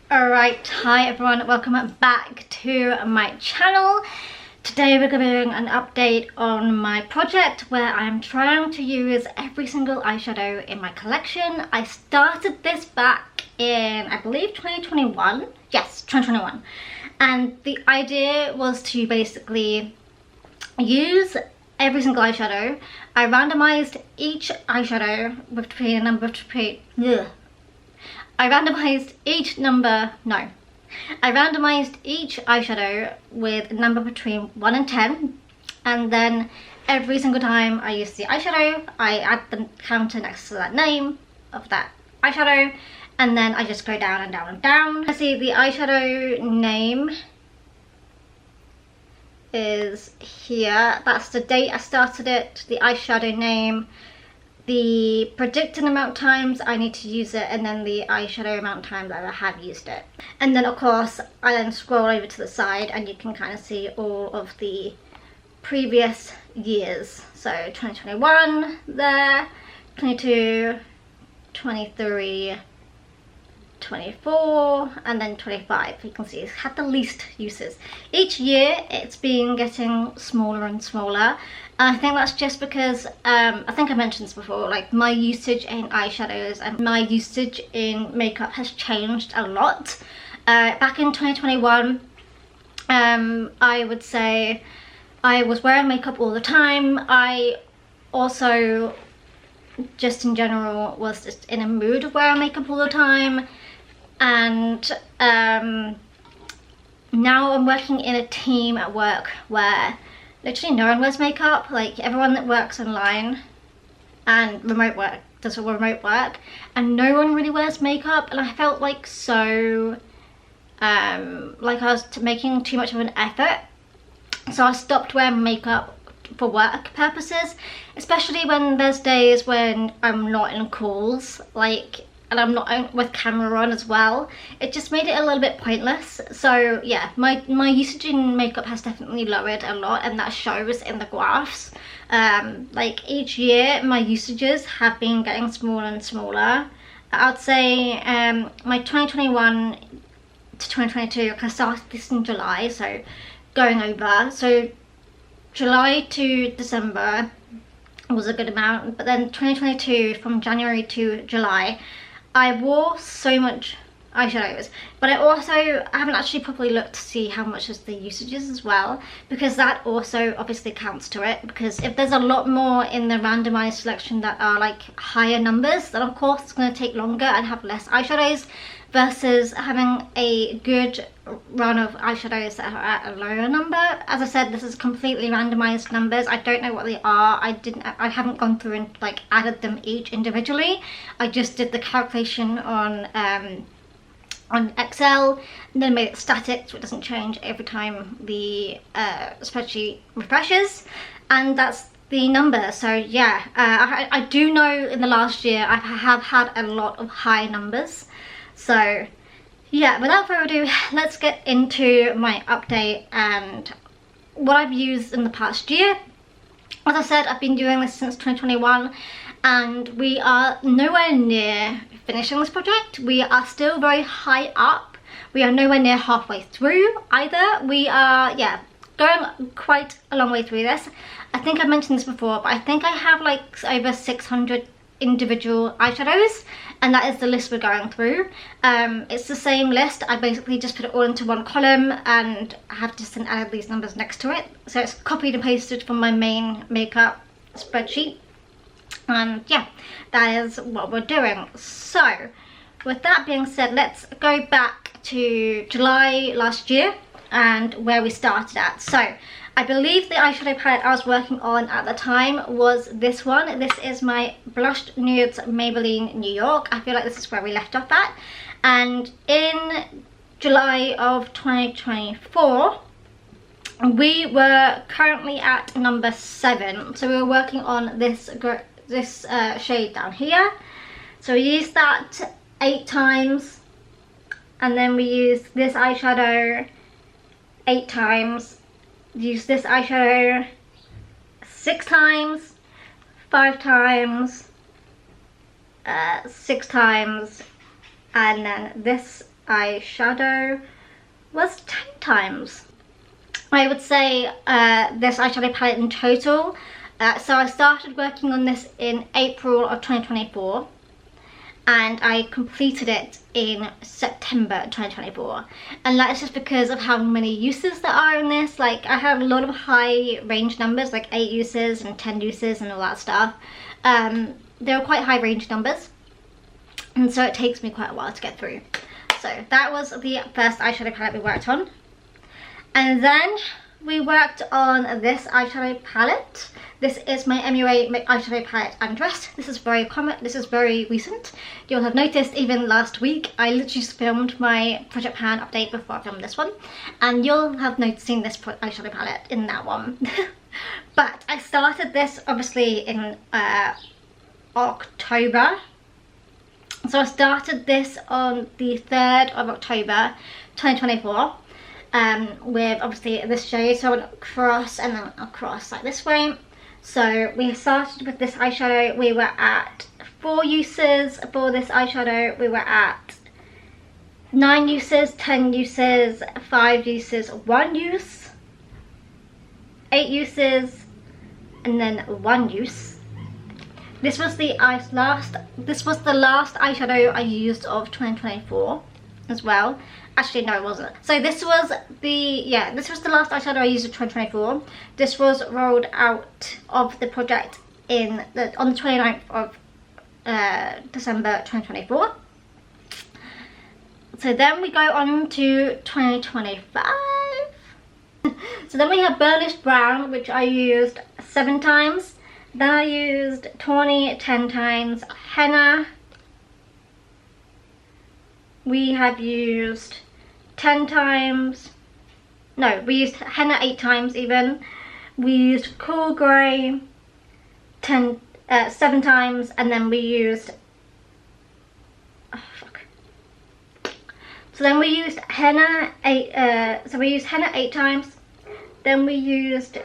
Alright, hi everyone, welcome back to my channel. Today we're going to be doing an update on my project where I'm trying to use every single eyeshadow in my collection. I started this back in, I believe, 2021. Yes, 2021. And the idea was to basically use every single eyeshadow. I randomized each eyeshadow between a number between... I randomized each eyeshadow with a number between 1 and 10, and then every single time I use the eyeshadow, I add the counter next to that name of that eyeshadow, and then I just go down and down and down. I see the eyeshadow name is here. That's the date I started it, the eyeshadow name, the predicted amount of times I need to use it, and then the eyeshadow amount of times that I have used it. And then of course I then scroll over to the side and you can kind of see all of the previous years. So 2021 there, 22, 23, 24, and then 25. You can see it's had the least uses. Each year it's been getting smaller and smaller. I think that's just because I think I mentioned this before, like my usage in eyeshadows and my usage in makeup has changed a lot. Back in 2021 I would say I was wearing makeup all the time. I also just in general was just in a mood of wearing makeup all the time, and now I'm working in a team at work where literally no one wears makeup. Like everyone that works online and does remote work, and no one really wears makeup, and I felt like so like I was making too much of an effort, so I stopped wearing makeup for work purposes, especially when there's days when I'm not in calls, like, and I'm not with camera on as well. It just made it a little bit pointless. So yeah, my usage in makeup has definitely lowered a lot, and that shows in the graphs. Like each year my usages have been getting smaller and smaller. I'd say my 2021 to 2022, I started this in July, so going over, so July to December was a good amount, but then 2022 from January to July I wore so much eyeshadows, but I haven't actually properly looked to see how much is the usages as well, because that also obviously counts to it, because if there's a lot more in the randomized selection that are like higher numbers, then of course it's going to take longer and have less eyeshadows, versus having a good run of eyeshadows that are at a lower number. As I said, this is completely randomized numbers. I don't know what they are. I haven't gone through and like added them each individually. I just did the calculation on Excel and then made it static so it doesn't change every time the spreadsheet refreshes, and that's the number. So yeah, I do know in the last year I have had a lot of high numbers. So yeah, without further ado, let's get into my update and what I've used in the past year. As I said, I've been doing this since 2021, and we are nowhere near finishing this project. We are still very high up. We are nowhere near halfway through either. We are, yeah, going quite a long way through this. I think I mentioned this before, but I think I have like over 600 individual eyeshadows, and that is the list we're going through. It's the same list. I basically just put it all into one column and I have just added these numbers next to it, so it's copied and pasted from my main makeup spreadsheet. And yeah, that is what we're doing. So with that being said, let's go back to July last year and where we started at. So I believe the eyeshadow palette I was working on at the time was this one. This is my Blushed Nudes Maybelline New York. I feel like this is where we left off at. And in July of 2024, we were currently at number 7. So we were working on this shade down here. So we used that 8 times, and then we used this eyeshadow 8 times. Use this eyeshadow 6 times, 5 times, 6 times, and then this eyeshadow was 10 times. I would say this eyeshadow palette in total. So I started working on this in April of 2024 and I completed it in September 2024, and that is just because of how many uses there are in this. Like, I have a lot of high range numbers, like 8 uses and 10 uses and all that stuff. They're quite high range numbers, and so it takes me quite a while to get through. So that was the first eyeshadow palette we worked on, and then we worked on this eyeshadow palette. This is my MUA eyeshadow palette and dress. This is very common. This is very recent. You'll have noticed even last week I literally just filmed my Project Pan update before I filmed this one, and you'll have seen this eyeshadow palette in that one. But I started this obviously in October. So I started this on the 3rd of October 2024 with obviously this shade. So I went across and then across like this way. So we started with this eyeshadow. We were at 4 uses for this eyeshadow. We were at 9 uses, 10 uses, 5 uses, 1 use, 8 uses, and then 1 use. This was the last eyeshadow I used of 2024 as well. Actually, no, it wasn't. So this was the last eyeshadow I used of 2024. This was rolled out of the project on the 29th of December 2024. So then we go on to 2025. So then we have burnished brown, which I used 7 times. Then I used tawny 10 times. Henna, we have used 10 times. No, we used henna 8 times even. We used cool grey 7 times, and then we used so then we used henna 8 times. Then we used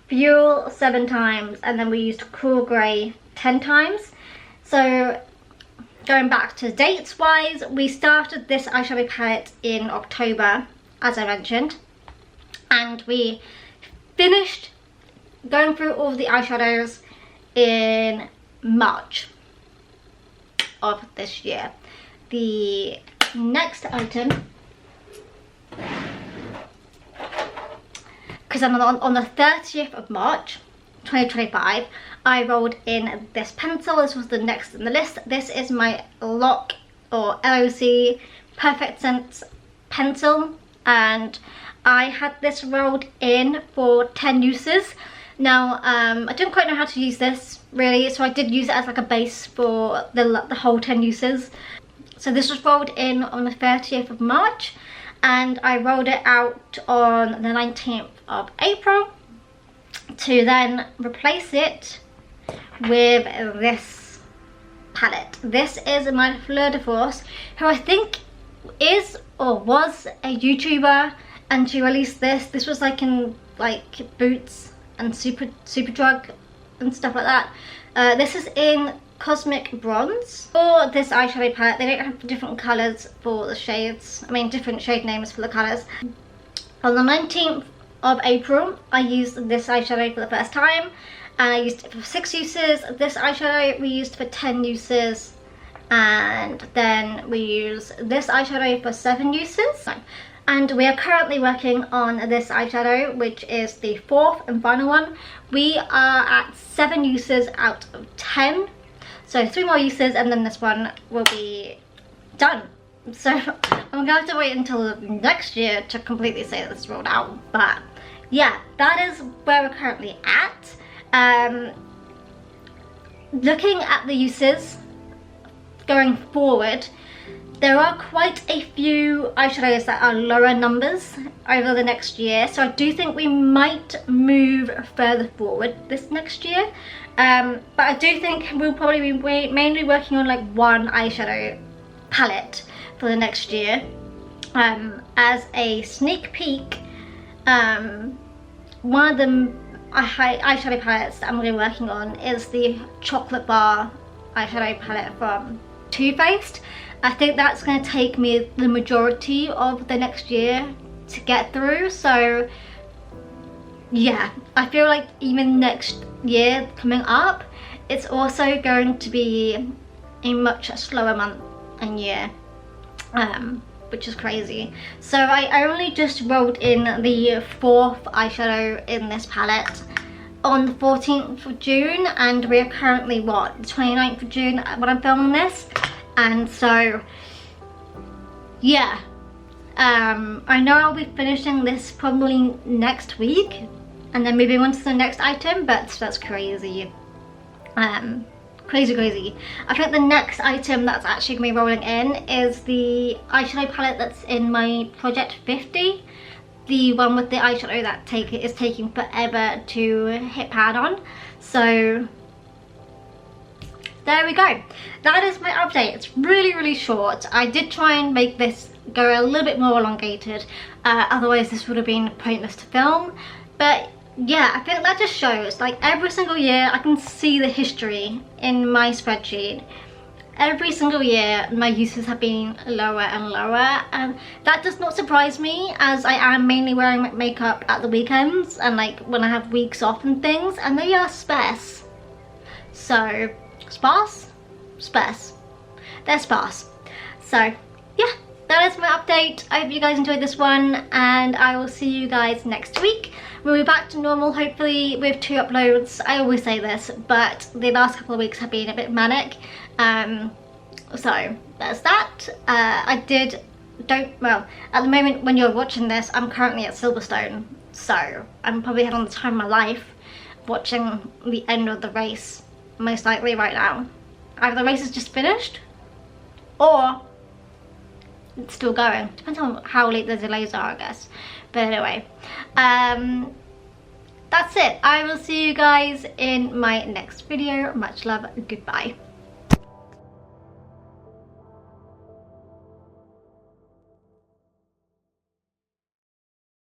fuel 7 times, and then we used cool grey 10 times. So going back to dates wise, we started this eyeshadow palette in October, as I mentioned, and we finished going through all of the eyeshadows in March of this year. The next item, because on the 30th of March 2025, I rolled in this pencil. This was the next in the list. This is my LOC or LOC Perfect Sense pencil, and I had this rolled in for 10 uses. Now I didn't quite know how to use this really, so I did use it as like a base for the whole 10 uses. So this was rolled in on the 30th of March, and I rolled it out on the 19th of April to then replace it with this palette. This is my Fleur de Force, who I think is or was a YouTuber, and she released this. This was like in like Boots and Superdrug and stuff like that. This is in Cosmic Bronze. For this eyeshadow palette, they don't have different colours for the shades. I mean, different shade names for the colours. On the 19th of April, I used this eyeshadow for the first time, and I used it for 6 uses. This eyeshadow we used for 10 uses, and then we use this eyeshadow for 7 uses. And we are currently working on this eyeshadow, which is the 4th and final one. We are at 7 uses out of 10, so 3 more uses and then this one will be done. So I'm going to have to wait until next year to completely say that this is rolled out, but yeah, that is where we're currently at. Looking at the uses going forward, there are quite a few eyeshadows that are lower numbers over the next year, so I do think we might move further forward this next year. But I do think we'll probably be mainly working on like 1 eyeshadow palette for the next year. As a sneak peek, one of the eyeshadow palettes that I'm going to be working on is the Chocolate Bar eyeshadow palette from Too Faced. I think that's going to take me the majority of the next year to get through. So yeah, I feel like even next year coming up, it's also going to be a much slower month and year, which is crazy. So I only just rolled in the 4th eyeshadow in this palette on the 14th of June, and we're currently what, the 29th of June when I'm filming this. And so yeah, I know I'll be finishing this probably next week and then moving on to the next item, but that's crazy. Crazy. I think the next item that's actually going to be rolling in is the eyeshadow palette that's in my Project 50. The one with the eyeshadow that is taking forever to hit pan on. So there we go. That is my update. It's really short. I did try and make this go a little bit more elongated. Otherwise this would have been pointless to film. But yeah, I think that just shows, like, every single year I can see the history in my spreadsheet. Every single year my uses have been lower and lower, and that does not surprise me, as I am mainly wearing makeup at the weekends and like when I have weeks off and things, and they are sparse. So sparse? They're sparse. So yeah, that is my update. I hope you guys enjoyed this one, and I will see you guys next week. We'll be back to normal, hopefully, with 2 uploads. I always say this, but the last couple of weeks have been a bit manic. So there's that. Well, at the moment when you're watching this, I'm currently at Silverstone, so I'm probably having the time of my life watching the end of the race, most likely right now. Either the race is just finished, or it's still going. Depends on how late the delays are, I guess. But anyway, that's it. I will see you guys in my next video. Much love. Goodbye.